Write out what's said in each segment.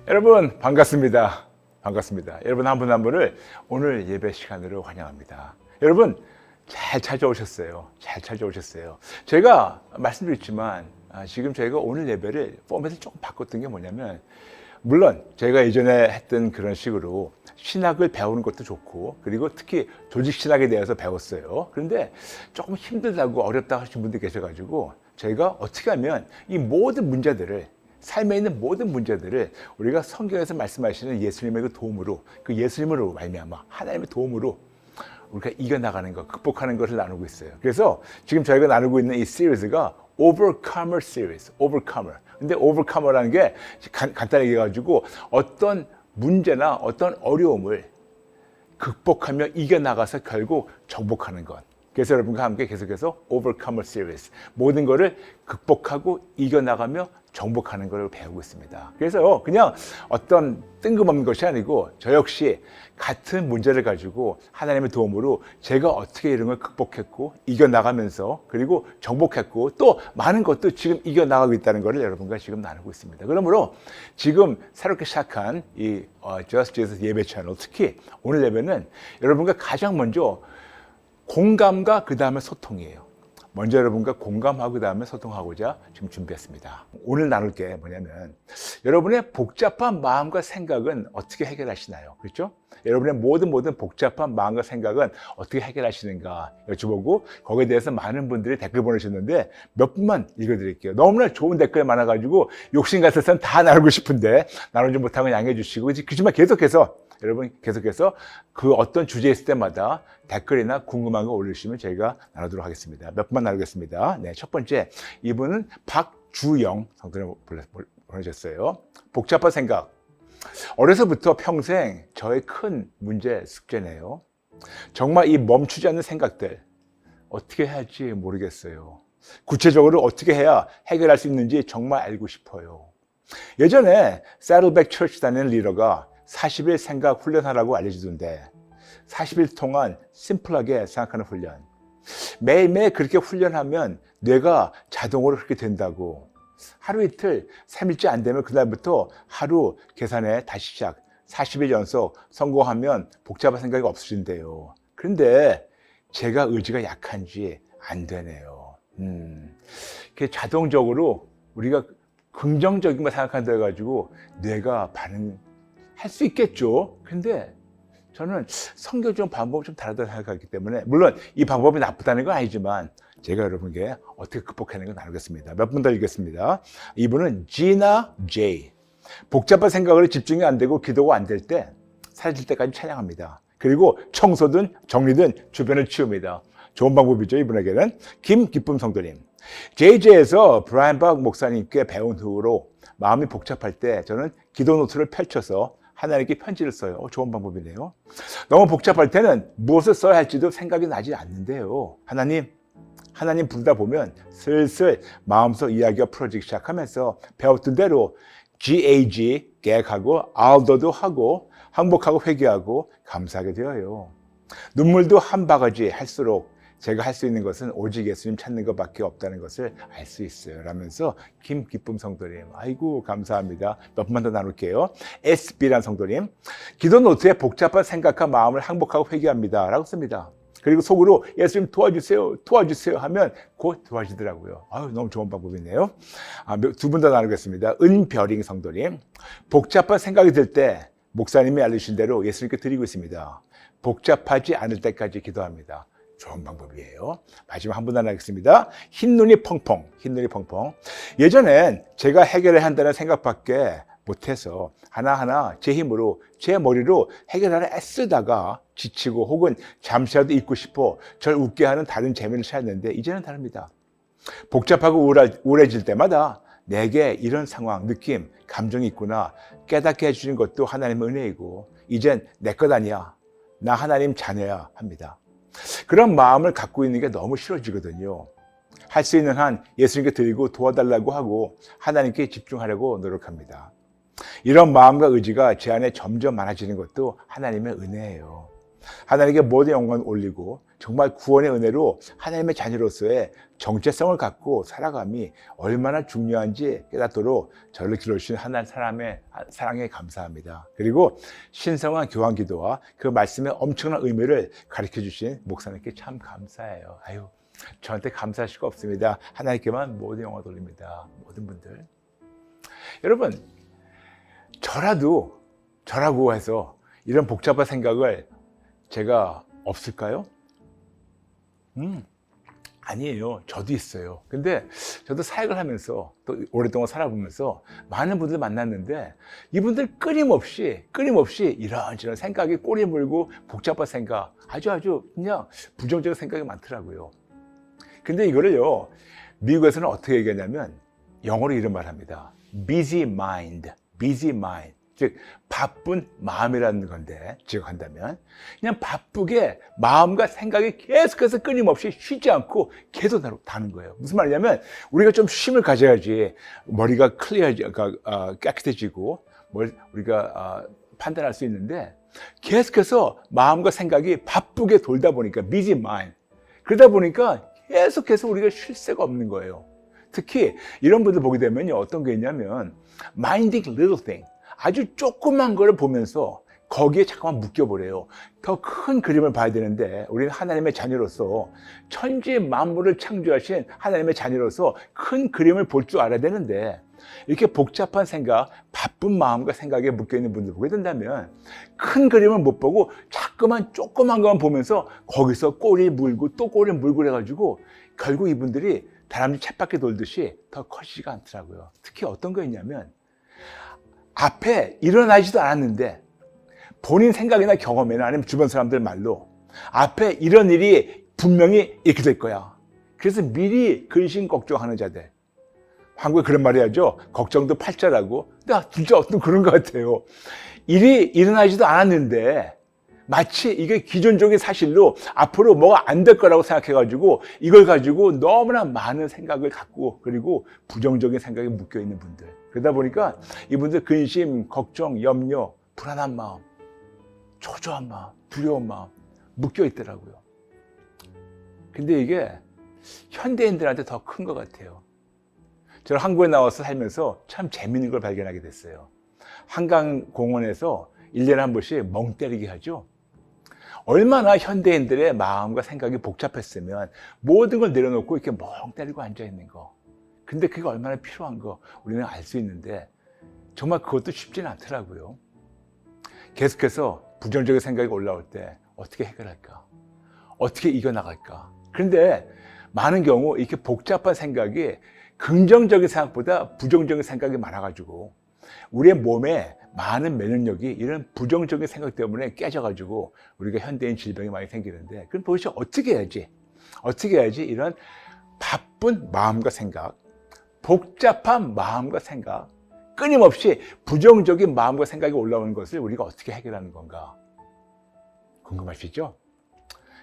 여러분 반갑습니다. 여러분 한 분 한 분을 오늘 예배 시간으로 환영합니다. 여러분 잘 찾아오셨어요. 제가 말씀드렸지만 지금 저희가 오늘 예배를 포맷을 조금 바꿨던 게 뭐냐면, 물론 제가 예전에 했던 그런 식으로 신학을 배우는 것도 좋고, 그리고 특히 조직 신학에 대해서 배웠어요. 그런데 조금 힘들다고 어렵다고 하시는 분들이 계셔가지고 저희가 어떻게 하면 이 모든 문제들을, 삶에 있는 모든 문제들을 우리가 성경에서 말씀하시는 예수님의 그 도움으로, 그 예수님으로 말미암아 하나님의 도움으로 우리가 이겨나가는 것, 극복하는 것을 나누고 있어요. 그래서 지금 저희가 나누고 있는 이 시리즈가 Overcomer Series, Overcomer. 근데 Overcomer라는 게 간단하게 얘기해가지고 어떤 문제나 어떤 어려움을 극복하며 이겨나가서 결국 정복하는 것. 그래서 여러분과 함께 계속해서 Overcomer Series, 모든 것을 극복하고 이겨나가며 정복하는 것을 배우고 있습니다. 그래서 그냥 어떤 뜬금없는 것이 아니고 저 역시 같은 문제를 가지고 하나님의 도움으로 제가 어떻게 이런 걸 극복했고 이겨나가면서, 그리고 정복했고 또 많은 것도 지금 이겨나가고 있다는 것을 여러분과 지금 나누고 있습니다. 그러므로 지금 새롭게 시작한 이 Just Jesus 예배 채널, 특히 오늘 예배는 여러분과 가장 먼저 공감과 그 다음에 소통이에요. 먼저 여러분과 공감하고 그 다음에 소통하고자 지금 준비했습니다. 오늘 나눌 게 뭐냐면, 여러분의 복잡한 마음과 생각은 어떻게 해결하시나요? 그렇죠? 여러분의 모든 복잡한 마음과 생각은 어떻게 해결하시는가 여쭤보고, 거기에 대해서 많은 분들이 댓글 보내셨는데 몇 분만 읽어드릴게요. 너무나 좋은 댓글이 많아가지고 욕심 같아서는 다 나누고 싶은데 나누지 못하고 양해해 주시고, 그렇지만 여러분 계속해서 그 어떤 주제 있을 때마다 댓글이나 궁금한 거 올리시면 저희가 나누도록 하겠습니다. 몇 분만 나누겠습니다. 네, 첫 번째, 이분은 박주영 성도님 보내주셨어요. 복잡한 생각. 어려서부터 평생 저의 큰 문제, 숙제네요. 정말 이 멈추지 않는 생각들 어떻게 해야 할지 모르겠어요. 구체적으로 어떻게 해야 해결할 수 있는지 정말 알고 싶어요. 예전에 Saddleback Church 다니는 리더가 40일 생각 훈련하라고 알려주던데, 40일 동안 심플하게 생각하는 훈련, 매일매일 그렇게 훈련하면 뇌가 자동으로 그렇게 된다고. 하루 이틀 3일째 안 되면 그날부터 하루 계산에 다시 시작, 40일 연속 성공하면 복잡한 생각이 없어진대요. 그런데 제가 의지가 약한지 안 되네요. 자동적으로 우리가 긍정적인 걸 생각한다 해가지고 뇌가 할 수 있겠죠. 근데 저는 성경적 방법이 좀 다르다고 생각하기 때문에, 물론 이 방법이 나쁘다는 건 아니지만 제가 여러분께 어떻게 극복하는 걸 나누겠습니다. 몇 분 더 읽겠습니다. 이분은 지나 제이. 복잡한 생각으로 집중이 안 되고 기도가 안 될 때 사라질 때까지 찬양합니다. 그리고 청소든 정리든 주변을 치웁니다. 좋은 방법이죠, 이분에게는. 김기쁨 성도님. JJ에서 브라이언 박 목사님께 배운 후로 마음이 복잡할 때 저는 기도 노트를 펼쳐서 하나님께 편지를 써요. 좋은 방법이네요. 너무 복잡할 때는 무엇을 써야 할지도 생각이 나지 않는데요. 하나님 부르다 보면 슬슬 마음속 이야기가 풀어지기 시작하면서 배웠던 대로 GAG, 계획하고 알더도 하고 항복하고 회개하고 감사하게 되어요. 눈물도 한 바가지 할수록 제가 할 수 있는 것은 오직 예수님 찾는 것밖에 없다는 것을 알 수 있어요. 라면서 김기쁨 성도님, 아이고 감사합니다. 몇 분만 더 나눌게요. SB란 성도님, 기도 노트에 복잡한 생각과 마음을 항복하고 회개합니다 라고 씁니다. 그리고 속으로 예수님 도와주세요 하면 곧 도와지더라고요. 아유, 너무 좋은 방법이네요. 두 분 더 나누겠습니다. 은별잉 성도님, 복잡한 생각이 들 때 목사님이 알려주신 대로 예수님께 드리고 있습니다. 복잡하지 않을 때까지 기도합니다. 좋은 방법이에요. 마지막 한 분 하겠습니다. 흰눈이 펑펑. 예전엔 제가 해결해야 한다는 생각밖에 못해서 하나하나 제 힘으로, 제 머리로 해결하려 애쓰다가 지치고 혹은 잠시라도 잊고 싶어 절 웃게 하는 다른 재미를 찾았는데, 이제는 다릅니다. 복잡하고 우울해질 때마다 내게 이런 상황, 느낌, 감정이 있구나 깨닫게 해주는 것도 하나님의 은혜이고, 이젠 내 것 아니야, 나 하나님 자녀야 합니다. 그런 마음을 갖고 있는 게 너무 싫어지거든요. 할 수 있는 한 예수님께 드리고 도와달라고 하고 하나님께 집중하려고 노력합니다. 이런 마음과 의지가 제 안에 점점 많아지는 것도 하나님의 은혜예요. 하나님께 모든 영광을 올리고 정말 구원의 은혜로 하나님의 자녀로서의 정체성을 갖고 살아감이 얼마나 중요한지 깨닫도록 저를 길러주신 하나님 사랑에 감사합니다. 그리고 신성한 교환 기도와 그 말씀의 엄청난 의미를 가르쳐 주신 목사님께 참 감사해요. 아유, 저한테 감사할 수가 없습니다. 하나님께만 모든 영광 돌립니다. 모든 분들. 여러분, 저라고 해서 이런 복잡한 생각을 제가 없을까요? 아니에요. 저도 있어요. 근데 저도 사역을 하면서 또 오랫동안 살아보면서 많은 분들 만났는데 이분들 끊임없이 이런저런 생각이 꼬리 물고 복잡한 생각, 아주 그냥 부정적인 생각이 많더라고요. 근데 이거를요, 미국에서는 어떻게 얘기하냐면 영어로 이런 말 합니다. busy mind. 즉 바쁜 마음이라는 건데, 지적한다면 그냥 바쁘게 마음과 생각이 계속해서 끊임없이 쉬지 않고 계속 다는 거예요. 무슨 말이냐면 우리가 좀 쉼을 가져야지 머리가 깨끗해지고 우리가 판단할 수 있는데, 계속해서 마음과 생각이 바쁘게 돌다 보니까 busy mind, 그러다 보니까 계속해서 우리가 쉴 새가 없는 거예요. 특히 이런 분들 보게 되면요, 어떤 게 있냐면 minding little thing, 아주 조그만 거를 보면서 거기에 잠깐만 묶여버려요. 더 큰 그림을 봐야 되는데, 우리는 하나님의 자녀로서, 천지 만물을 창조하신 하나님의 자녀로서 큰 그림을 볼 줄 알아야 되는데, 이렇게 복잡한 생각, 바쁜 마음과 생각에 묶여있는 분들 보게 된다면 큰 그림을 못 보고 자꾸만 조그만 것만 보면서 거기서 꼬리 물고 또 꼬리 물고 그래가지고 결국 이분들이 다람쥐 쳇바퀴 돌듯이 더 커지지가 않더라고요. 특히 어떤 거 있냐면, 앞에 일어나지도 않았는데 본인 생각이나 경험이나 아니면 주변 사람들 말로 앞에 이런 일이 분명히 이렇게 될 거야. 그래서 미리 근심 걱정하는 자들. 한국에 그런 말이 하죠. 걱정도 팔자라고. 근데 진짜 어떤 그런 것 같아요. 일이 일어나지도 않았는데 마치 이게 기존적인 사실로 앞으로 뭐가 안 될 거라고 생각해가지고 이걸 가지고 너무나 많은 생각을 갖고, 그리고 부정적인 생각에 묶여있는 분들. 그러다 보니까 이분들 근심, 걱정, 염려, 불안한 마음, 초조한 마음, 두려운 마음 묶여있더라고요. 근데 이게 현대인들한테 더 큰 것 같아요. 저는 한국에 나와서 살면서 참 재밌는 걸 발견하게 됐어요. 한강공원에서 1년에 한 번씩 멍 때리게 하죠. 얼마나 현대인들의 마음과 생각이 복잡했으면 모든 걸 내려놓고 이렇게 멍 때리고 앉아있는 거. 근데 그게 얼마나 필요한 거 우리는 알 수 있는데 정말 그것도 쉽지는 않더라고요. 계속해서 부정적인 생각이 올라올 때 어떻게 해결할까? 어떻게 이겨나갈까? 그런데 많은 경우 이렇게 복잡한 생각이 긍정적인 생각보다 부정적인 생각이 많아가지고 우리의 몸에 많은 면역력이 이런 부정적인 생각 때문에 깨져가지고 우리가 현대인 질병이 많이 생기는데, 그럼 도대체 어떻게 해야지 이런 바쁜 마음과 생각, 복잡한 마음과 생각, 끊임없이 부정적인 마음과 생각이 올라오는 것을 우리가 어떻게 해결하는 건가? 궁금하시죠?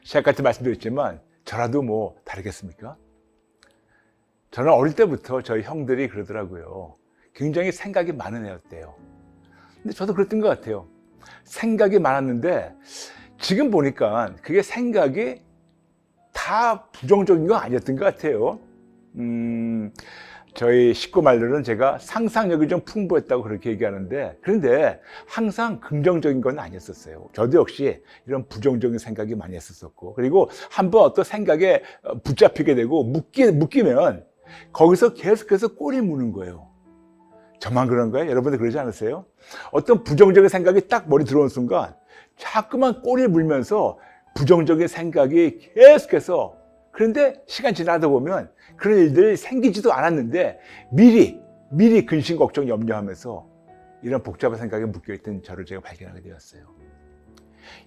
시작 같은 말씀드렸지만 저라도 뭐 다르겠습니까? 저는 어릴 때부터 저희 형들이 그러더라고요. 굉장히 생각이 많은 애였대요. 근데 저도 그랬던 것 같아요. 생각이 많았는데 지금 보니까 그게 생각이 다 부정적인 건 아니었던 것 같아요. 저희 식구 말로는 제가 상상력이 좀 풍부했다고 그렇게 얘기하는데, 그런데 항상 긍정적인 건 아니었었어요. 저도 역시 이런 부정적인 생각이 많이 했었고, 그리고 한번 어떤 생각에 붙잡히게 되고 묶이면 거기서 계속해서 꼬리 무는 거예요. 저만 그런 거예요? 여러분들 그러지 않으세요? 어떤 부정적인 생각이 딱 머리 들어오는 순간 자꾸만 꼬리 물면서 부정적인 생각이 계속해서, 그런데 시간 지나다 보면 그런 일들이 생기지도 않았는데 미리 근심, 걱정, 염려하면서 이런 복잡한 생각에 묶여있던 저를 제가 발견하게 되었어요.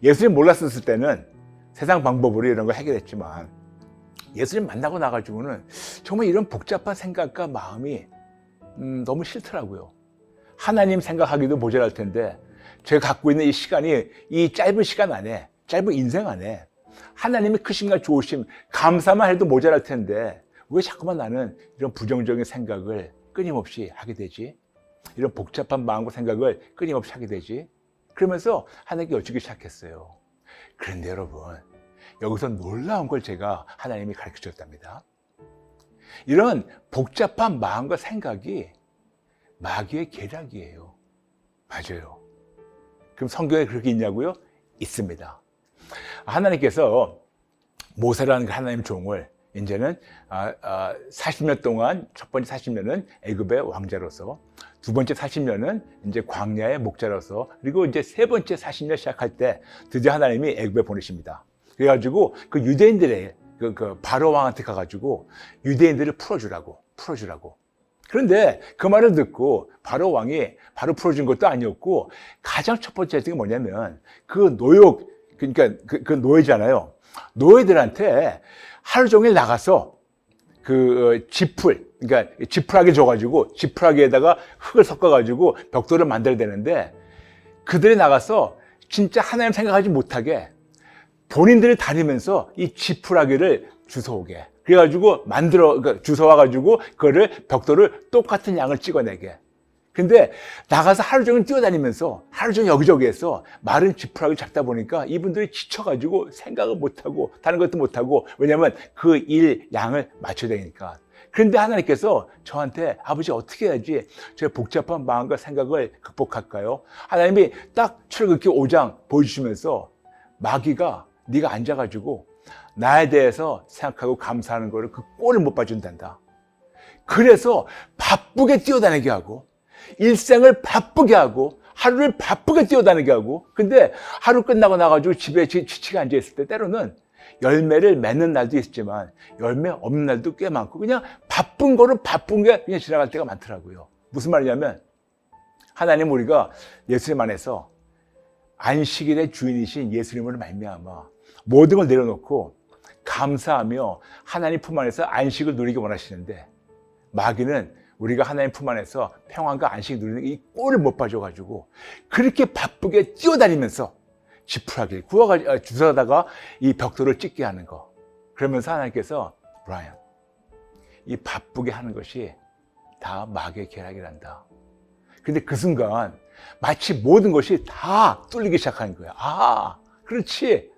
예수님 몰랐었을 때는 세상 방법으로 이런 걸 해결했지만 예수님 만나고 나가지고는 정말 이런 복잡한 생각과 마음이 너무 싫더라고요. 하나님 생각하기도 모자랄 텐데 제가 갖고 있는 이 시간이, 이 짧은 시간 안에, 짧은 인생 안에 하나님의 크심과 좋으심, 감사만 해도 모자랄 텐데 왜 자꾸만 나는 이런 부정적인 생각을 끊임없이 하게 되지? 이런 복잡한 마음과 생각을 끊임없이 하게 되지? 그러면서 하나님께 여쭈기 시작했어요. 그런데 여러분, 여기서 놀라운 걸 제가 하나님이 가르쳐 줬답니다. 이런 복잡한 마음과 생각이 마귀의 계략이에요. 맞아요. 그럼 성경에 그렇게 있냐고요? 있습니다. 하나님께서 모세라는 하나님 종을 이제는 40년 동안 첫 번째 40년은 애굽의 왕자로서, 두 번째 40년은 이제 광야의 목자로서, 그리고 이제 세 번째 40년 시작할 때 드디어 하나님이 애굽에 보내십니다. 그래가지고 그 유대인들의 그 바로 왕한테 가가지고 유대인들을 풀어주라고. 그런데 그 말을 듣고 바로 왕이 바로 풀어준 것도 아니었고, 가장 첫 번째 했던 게 뭐냐면 그 노역, 그러니까 그 노예잖아요. 노예들한테 하루 종일 나가서 그 지풀, 그러니까 지푸라기 줘가지고 지푸라기에다가 흙을 섞어가지고 벽돌을 만들어야 되는데, 그들이 나가서 진짜 하나님 생각하지 못하게 본인들이 다니면서 이 지푸라기를 주워오게. 그래가지고 그러니까 주워와가지고 그거를 벽돌을 똑같은 양을 찍어내게. 근데 나가서 하루 종일 뛰어다니면서 하루 종일 여기저기에서 마른 지푸라기를 잡다 보니까 이분들이 지쳐가지고 생각을 못하고 다른 것도 못하고, 왜냐면 그 일 양을 맞춰야 되니까. 그런데 하나님께서 저한테 아버지 어떻게 해야지 제 복잡한 마음과 생각을 극복할까요? 하나님이 딱 출애굽기 5장 보여주시면서 마귀가 네가 앉아가지고 나에 대해서 생각하고 감사하는 거를 그 꼴을 못 봐준단다. 그래서 바쁘게 뛰어다니게 하고 일생을 바쁘게 하고 하루를 바쁘게 뛰어다니게 하고, 근데 하루 끝나고 나가지고 집에 지치게 앉아있을 때 때로는 열매를 맺는 날도 있지만 열매 없는 날도 꽤 많고, 그냥 바쁜 거를 바쁜 게 그냥 지나갈 때가 많더라고요. 무슨 말이냐면 하나님 우리가 예수님 안에서 안식일의 주인이신 예수님으로 말미암아 모든 걸 내려놓고 감사하며 하나님 품 안에서 안식을 누리기 원하시는데, 마귀는 우리가 하나님 품 안에서 평안과 안식을 누리는 이 꼴을 못 봐줘가지고 그렇게 바쁘게 뛰어다니면서 지푸라기를 주워다가 이 벽돌을 찍게 하는 거. 그러면서 하나님께서 브라이언, 이 바쁘게 하는 것이 다 마귀의 계략이란다. 근데 그 순간 마치 모든 것이 다 뚫리기 시작하는 거야. 아, 그렇지.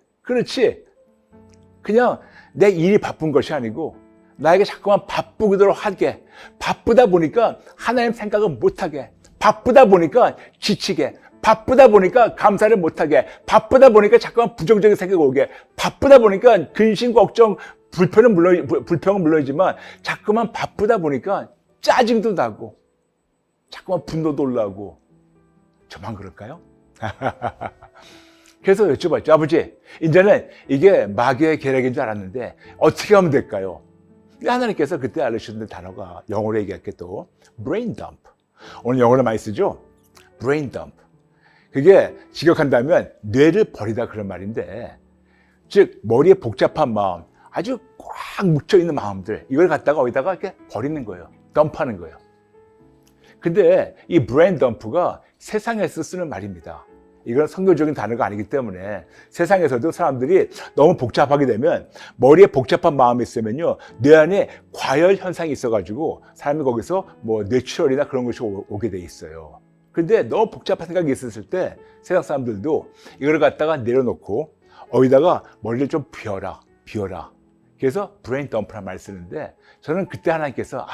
그냥 내 일이 바쁜 것이 아니고 나에게 자꾸만 바쁘도록 하게, 바쁘다 보니까 하나님 생각을 못하게, 바쁘다 보니까 지치게, 바쁘다 보니까 감사를 못하게, 바쁘다 보니까 자꾸만 부정적인 생각이 오게, 바쁘다 보니까 근심, 걱정, 불평은 물론이지만 자꾸만 바쁘다 보니까 짜증도 나고 자꾸만 분노도 올라오고. 저만 그럴까요? 그래서 여쭤봤죠. 아버지, 이제는 이게 마귀의 계략인 줄 알았는데 어떻게 하면 될까요? 하나님께서 그때 알려주셨던 단어가 영어로 얘기할게 또 brain dump. 오늘 영어로 많이 쓰죠? brain dump. 그게 직역한다면 뇌를 버리다 그런 말인데, 즉 머리에 복잡한 마음, 아주 꽉 묻혀있는 마음들, 이걸 갖다가 어디다가 이렇게 버리는 거예요. 덤프하는 거예요. 근데 이 brain dump가 세상에서 쓰는 말입니다. 이건 성경적인 단어가 아니기 때문에 세상에서도 사람들이 너무 복잡하게 되면, 머리에 복잡한 마음이 있으면요, 뇌 안에 과열 현상이 있어가지고 사람이 거기서 뭐 뇌출혈이나 그런 것이 오게 돼 있어요. 근데 너무 복잡한 생각이 있었을 때 세상 사람들도 이걸 갖다가 내려놓고 어디다가 머리를 좀 비워라. 그래서 브레인 덤프란 말을 쓰는데, 저는 그때 하나님께서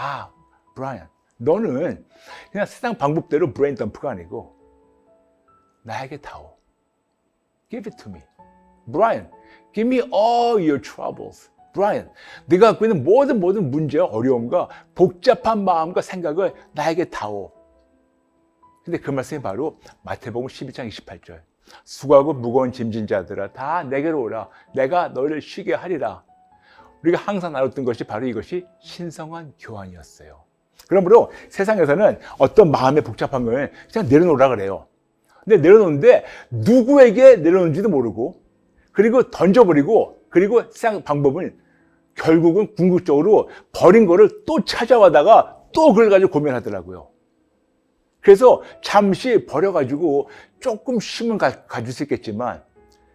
브라이언, 너는 그냥 세상 방법대로 브레인 덤프가 아니고 나에게 다오. Give it to me. Brian, give me all your troubles. Brian, 네가 갖고 있는 모든 문제와 어려움과 복잡한 마음과 생각을 나에게 다오. 근데 그 말씀이 바로 마태복음 12장 28절. 수고하고 무거운 짐진 자들아 다 내게로 오라. 내가 너를 쉬게 하리라. 우리가 항상 나눴던 것이 바로 이것이 신성한 교환이었어요. 그러므로 세상에서는 어떤 마음의 복잡한 걸 그냥 내려놓으라 그래요. 근데 내려놓는데 누구에게 내려놓는지도 모르고, 그리고 던져버리고, 그리고 세상 방법은 결국은 궁극적으로 버린 거를 또 찾아와다가 또 그걸 가지고 고민하더라고요. 그래서 잠시 버려가지고 조금 쉼은 가질 수 있겠지만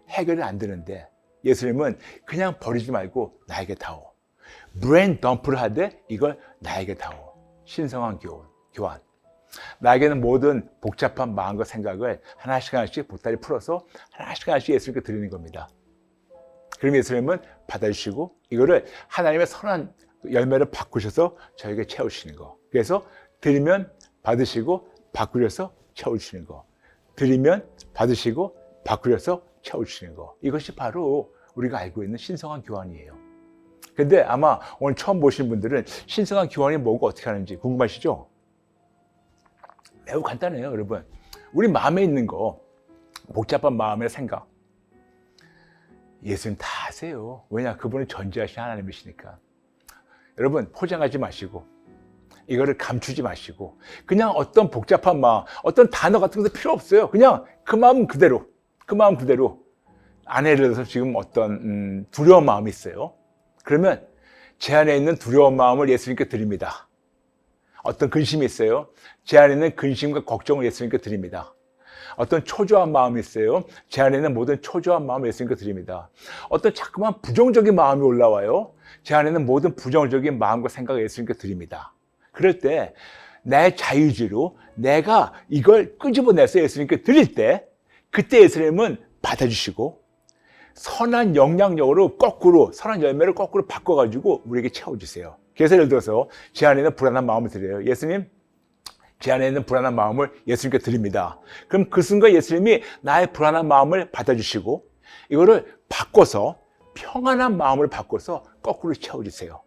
해결이 안 되는데, 예수님은 그냥 버리지 말고 나에게 다오. 브레인 덤프를 하되 이걸 나에게 다오. 신성한 교환. 나에게는 모든 복잡한 마음과 생각을 하나씩 보따리 풀어서 하나씩 예수님께 드리는 겁니다. 그럼 예수님은 받아주시고 이거를 하나님의 선한 열매를 바꾸셔서 저에게 채우시는 거. 그래서 드리면 받으시고 바꾸셔서 채우시는 거. 드리면 받으시고 바꾸셔서 채우시는 거. 이것이 바로 우리가 알고 있는 신성한 교환이에요. 근데 아마 오늘 처음 보신 분들은 신성한 교환이 뭐고 어떻게 하는지 궁금하시죠? 매우 간단해요, 여러분. 우리 마음에 있는 거, 복잡한 마음의 생각, 예수님 다 아세요. 왜냐? 그분은 전지하신 하나님이시니까. 여러분, 포장하지 마시고 이거를 감추지 마시고 그냥 어떤 복잡한 마음, 어떤 단어 같은 것도 필요 없어요. 그냥 그 마음 그대로, 그 마음 그대로. 안에 예를 들어서 지금 어떤 두려운 마음이 있어요. 그러면 제 안에 있는 두려운 마음을 예수님께 드립니다. 어떤 근심이 있어요. 제 안에 있는 근심과 걱정을 예수님께 드립니다. 어떤 초조한 마음이 있어요. 제 안에 있는 모든 초조한 마음을 예수님께 드립니다. 어떤 자꾸만 부정적인 마음이 올라와요. 제 안에 있는 모든 부정적인 마음과 생각을 예수님께 드립니다. 그럴 때 내 자유지로 내가 이걸 끄집어내서 예수님께 드릴 때 그때 예수님은 받아주시고 선한 영향력으로 거꾸로 선한 열매를 거꾸로 바꿔가지고 우리에게 채워주세요. 그래서 예를 들어서 제 안에 있는 불안한 마음을 드려요. 예수님, 제 안에 있는 불안한 마음을 예수님께 드립니다. 그럼 그 순간 예수님이 나의 불안한 마음을 받아주시고 이거를 바꿔서 평안한 마음을 바꿔서 거꾸로 채워주세요.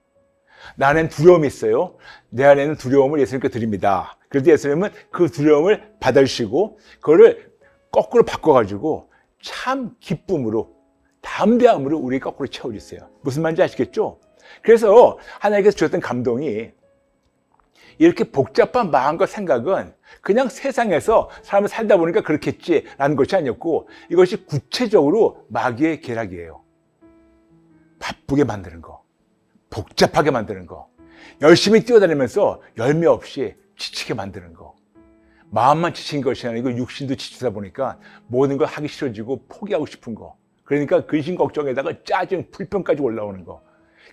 나는 두려움이 있어요. 내 안에는 두려움을 예수님께 드립니다. 그래서 예수님은 그 두려움을 받아주시고 그거를 거꾸로 바꿔가지고 참 기쁨으로 담대함으로 우리 거꾸로 채워주세요. 무슨 말인지 아시겠죠? 그래서 하나님께서 주셨던 감동이 이렇게 복잡한 마음과 생각은 그냥 세상에서 사람을 살다 보니까 그렇겠지라는 것이 아니었고 이것이 구체적으로 마귀의 계략이에요. 바쁘게 만드는 거, 복잡하게 만드는 거, 열심히 뛰어다니면서 열매 없이 지치게 만드는 거. 마음만 지친 것이 아니고 육신도 지치다 보니까 모든 걸 하기 싫어지고 포기하고 싶은 거. 그러니까 근심 걱정에다가 짜증, 불평까지 올라오는 거.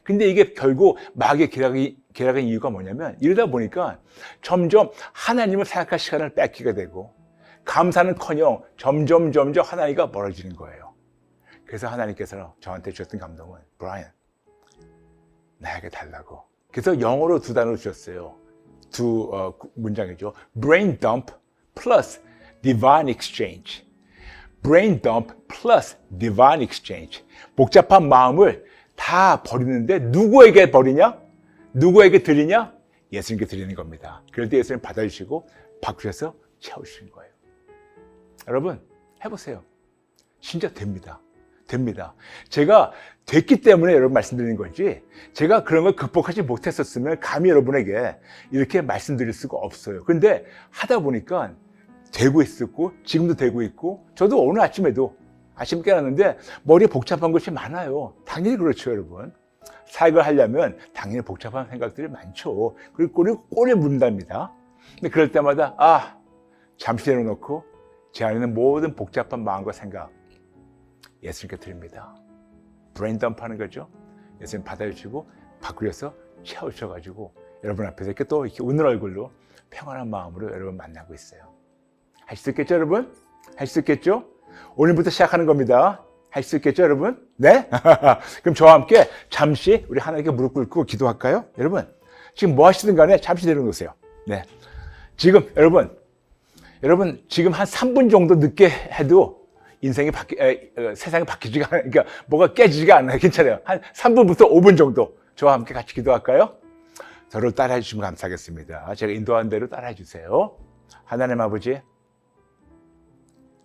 근데 이게 결국 마귀의 계략의 이유가 뭐냐면 이러다 보니까 점점 하나님을 생각할 시간을 뺏기게 되고 감사는커녕 점점 하나님과 멀어지는 거예요. 그래서 하나님께서 저한테 주셨던 감동은 브라이언, 나에게 달라고. 그래서 영어로 두 단어를 주셨어요. 두 문장이죠. Brain dump plus divine exchange. Brain dump plus divine exchange. 복잡한 마음을 다 버리는데 누구에게 버리냐? 누구에게 드리냐? 예수님께 드리는 겁니다. 그럴 때 예수님 받아주시고 바꾸셔서 채우시는 거예요. 여러분 해보세요. 진짜 됩니다. 됩니다. 제가 됐기 때문에 여러분 말씀드리는 거지 제가 그런 걸 극복하지 못했었으면 감히 여러분에게 이렇게 말씀드릴 수가 없어요. 근데 하다 보니까 되고 있었고 지금도 되고 있고 저도 오늘 아침에도 아침 깨어났는데 머리에 복잡한 것이 많아요. 당연히 그렇죠, 여러분. 사역을 하려면 당연히 복잡한 생각들이 많죠. 그리고 꼬리에 문답니다. 근데 그럴 때마다 잠시 내려놓고 제 안에는 모든 복잡한 마음과 생각 예수님께 드립니다. 브레인덤프 하는 거죠. 예수님 받아주시고 바꾸셔서 채우셔가지고 여러분 앞에서 이렇게 또 이렇게 웃는 얼굴로 평안한 마음으로 여러분 만나고 있어요. 할 수 있겠죠, 여러분? 할 수 있겠죠? 오늘부터 시작하는 겁니다. 할 수 있겠죠, 여러분? 네? 그럼 저와 함께 잠시 우리 하나님께 무릎 꿇고 기도할까요? 여러분, 지금 뭐 하시든 간에 잠시 내려놓으세요. 네. 지금, 여러분, 지금 한 3분 정도 늦게 해도 인생이 세상이 바뀌지가 않아요. 그러니까 뭐가 깨지지가 않아요. 괜찮아요. 한 3분부터 5분 정도 저와 함께 같이 기도할까요? 저를 따라해 주시면 감사하겠습니다. 제가 인도한 대로 따라해 주세요. 하나님 아버지,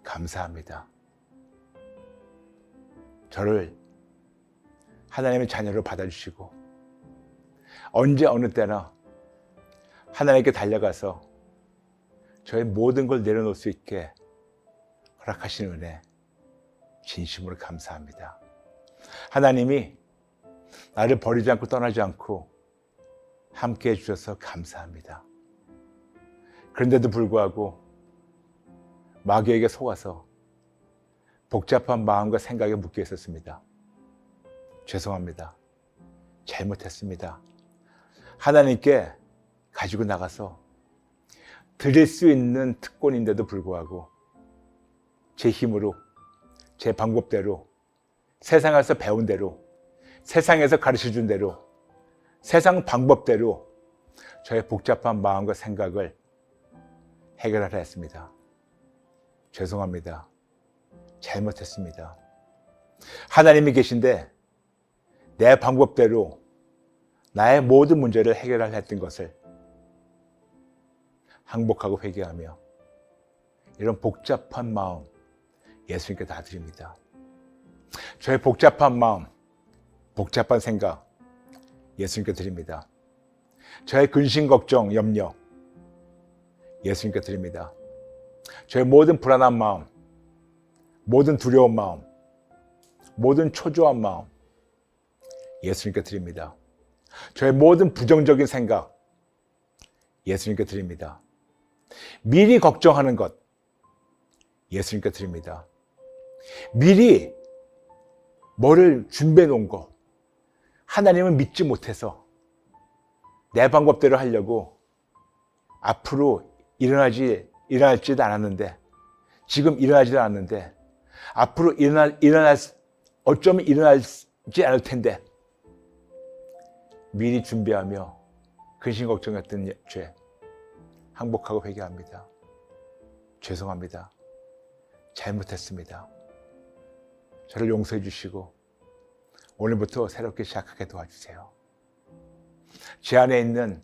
감사합니다. 저를 하나님의 자녀로 받아주시고 언제 어느 때나 하나님께 달려가서 저의 모든 걸 내려놓을 수 있게 허락하신 은혜 진심으로 감사합니다. 하나님이 나를 버리지 않고 떠나지 않고 함께 해주셔서 감사합니다. 그런데도 불구하고 마귀에게 속아서 복잡한 마음과 생각에 묶여 있었습니다. 죄송합니다. 잘못했습니다. 하나님께 가지고 나가서 드릴 수 있는 특권인데도 불구하고 제 힘으로, 제 방법대로, 세상에서 배운 대로, 세상에서 가르쳐준 대로 세상 방법대로 저의 복잡한 마음과 생각을 해결하려 했습니다. 죄송합니다. 잘못했습니다. 하나님이 계신데 내 방법대로 나의 모든 문제를 해결하려 했던 것을 항복하고 회개하며 이런 복잡한 마음 예수님께 다 드립니다. 저의 복잡한 마음, 복잡한 생각 예수님께 드립니다. 저의 근심, 걱정, 염려 예수님께 드립니다. 저의 모든 불안한 마음, 모든 두려운 마음, 모든 초조한 마음 예수님께 드립니다. 저의 모든 부정적인 생각 예수님께 드립니다. 미리 걱정하는 것 예수님께 드립니다. 미리 뭐를 준비해 놓은 거 하나님은 믿지 못해서 내 방법대로 하려고 앞으로 일어날지도 않았는데 지금 일어나지도 않았는데 앞으로 어쩌면 일어나지 않을 텐데 미리 준비하며 근심 걱정했던 죄 항복하고 회개합니다. 죄송합니다. 잘못했습니다. 저를 용서해 주시고 오늘부터 새롭게 시작하게 도와주세요. 제 안에 있는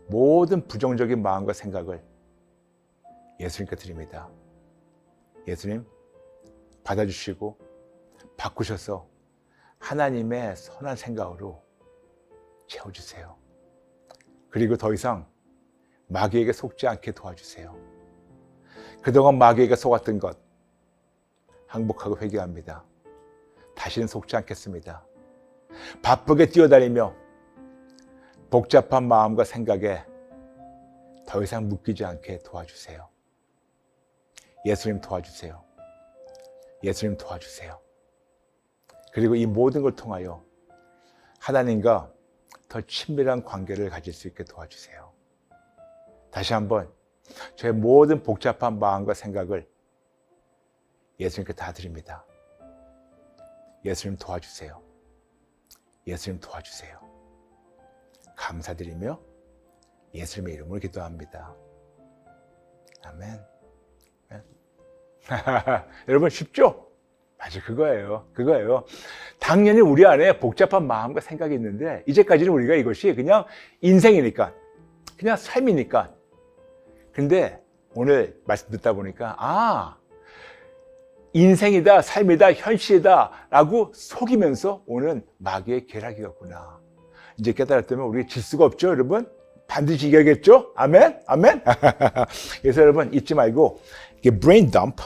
모든 부정적인 마음과 생각을 예수님께 드립니다. 예수님 받아주시고 바꾸셔서 하나님의 선한 생각으로 채워주세요. 그리고 더 이상 마귀에게 속지 않게 도와주세요. 그동안 마귀에게 속았던 것 항복하고 회개합니다. 다시는 속지 않겠습니다. 바쁘게 뛰어다니며 복잡한 마음과 생각에 더 이상 묶이지 않게 도와주세요. 예수님 도와주세요. 예수님 도와주세요. 그리고 이 모든 걸 통하여 하나님과 더 친밀한 관계를 가질 수 있게 도와주세요. 다시 한번 저의 모든 복잡한 마음과 생각을 예수님께 다 드립니다. 예수님 도와주세요. 예수님 도와주세요. 감사드리며 예수님의 이름으로 기도합니다. 아멘. 여러분 쉽죠? 맞아, 그거예요. 당연히 우리 안에 복잡한 마음과 생각이 있는데 이제까지는 우리가 이것이 그냥 인생이니까 그냥 삶이니까. 근데 오늘 말씀 듣다 보니까 인생이다, 삶이다, 현실이다 라고 속이면서 오는 마귀의 계략이었구나. 이제 깨달았다면 우리 질 수가 없죠, 여러분? 반드시 이겨야겠죠? 아멘? 아멘? 그래서 여러분 잊지 말고 이게 브레인 덤프,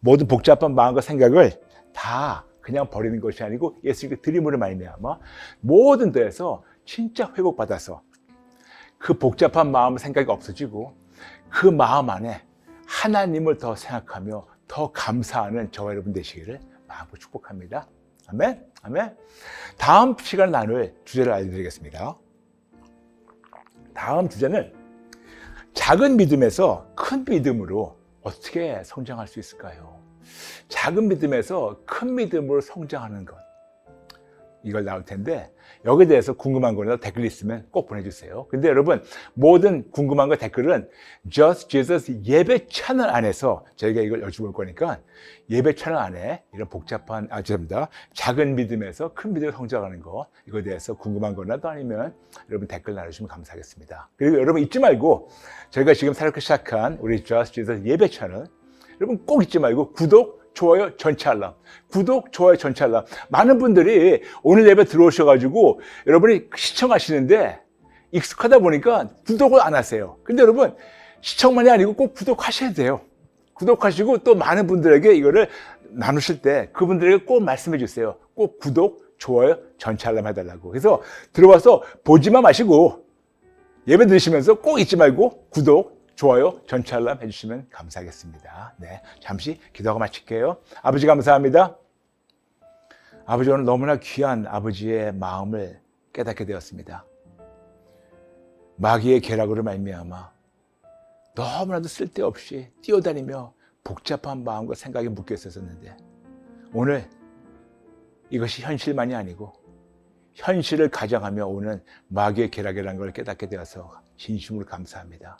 모든 복잡한 마음과 생각을 다 그냥 버리는 것이 아니고 예수님께 드림으로 말미암아 모든 데에서 진짜 회복받아서 그 복잡한 마음 생각이 없어지고 그 마음 안에 하나님을 더 생각하며 더 감사하는 저와 여러분 되시기를 마음으로 축복합니다. 아멘? 아멘? 다음 시간에 나눌 주제를 알려드리겠습니다. 다음 주제는 작은 믿음에서 큰 믿음으로 어떻게 성장할 수 있을까요? 작은 믿음에서 큰 믿음으로 성장하는 것. 이걸 나올 텐데 여기에 대해서 궁금한 거나 댓글 있으면 꼭 보내주세요. 근데 여러분 모든 궁금한 거 댓글은 Just Jesus 예배 채널 안에서 저희가 이걸 여쭤볼 거니까 예배 채널 안에 이런 복잡한 죄송합니다. 작은 믿음에서 큰 믿음으로 성장하는 거 이거에 대해서 궁금한 거나 또 아니면 여러분 댓글 나눠주시면 감사하겠습니다. 그리고 여러분 잊지 말고 저희가 지금 새롭게 시작한 우리 Just Jesus 예배 채널 여러분 꼭 잊지 말고 구독, 좋아요, 전체 알람. 구독, 좋아요, 전체 알람. 많은 분들이 오늘 예배 들어오셔가지고 여러분이 시청하시는데 익숙하다 보니까 구독을 안 하세요. 근데 여러분 시청만이 아니고 꼭 구독하셔야 돼요. 구독하시고 또 많은 분들에게 이거를 나누실 때 그분들에게 꼭 말씀해 주세요. 꼭 구독, 좋아요, 전체 알람 해달라고. 그래서 들어와서 보지만 마시고 예배 들으시면서 꼭 잊지 말고 구독, 좋아요, 전체 알람 해주시면 감사하겠습니다. 네, 잠시 기도하고 마칠게요. 아버지 감사합니다. 아버지 오늘 너무나 귀한 아버지의 마음을 깨닫게 되었습니다. 마귀의 계략으로 말미암아 너무나도 쓸데없이 뛰어다니며 복잡한 마음과 생각이 묶여 있었는데 오늘 이것이 현실만이 아니고 현실을 가정하며 오는 마귀의 계략이라는 걸 깨닫게 되어서 진심으로 감사합니다.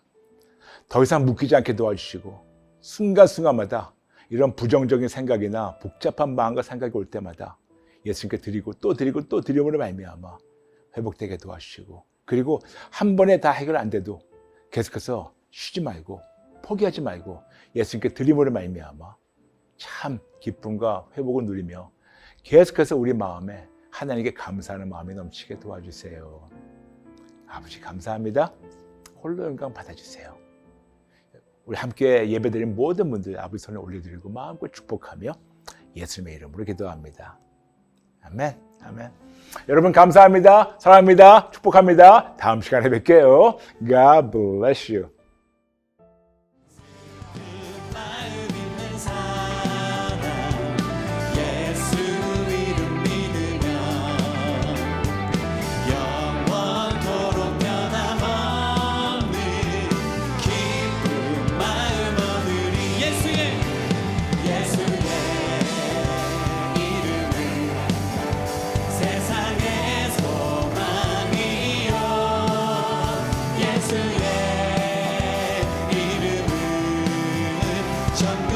더 이상 묶이지 않게 도와주시고 순간순간마다 이런 부정적인 생각이나 복잡한 마음과 생각이 올 때마다 예수님께 드리고 또 드리고 또 드림으로 말미암아 회복되게 도와주시고, 그리고 한 번에 다 해결 안 돼도 계속해서 쉬지 말고 포기하지 말고 예수님께 드림으로 말미암아 참 기쁨과 회복을 누리며 계속해서 우리 마음에 하나님께 감사하는 마음이 넘치게 도와주세요. 아버지 감사합니다. 홀로 영광 받아주세요. 우리 함께 예배드린 모든 분들 아버지 손에 올려드리고 마음껏 축복하며 예수님의 이름으로 기도합니다. 아멘. 아멘. 여러분 감사합니다. 사랑합니다. 축복합니다. 다음 시간에 뵐게요. God bless you. 예수의 이름은 전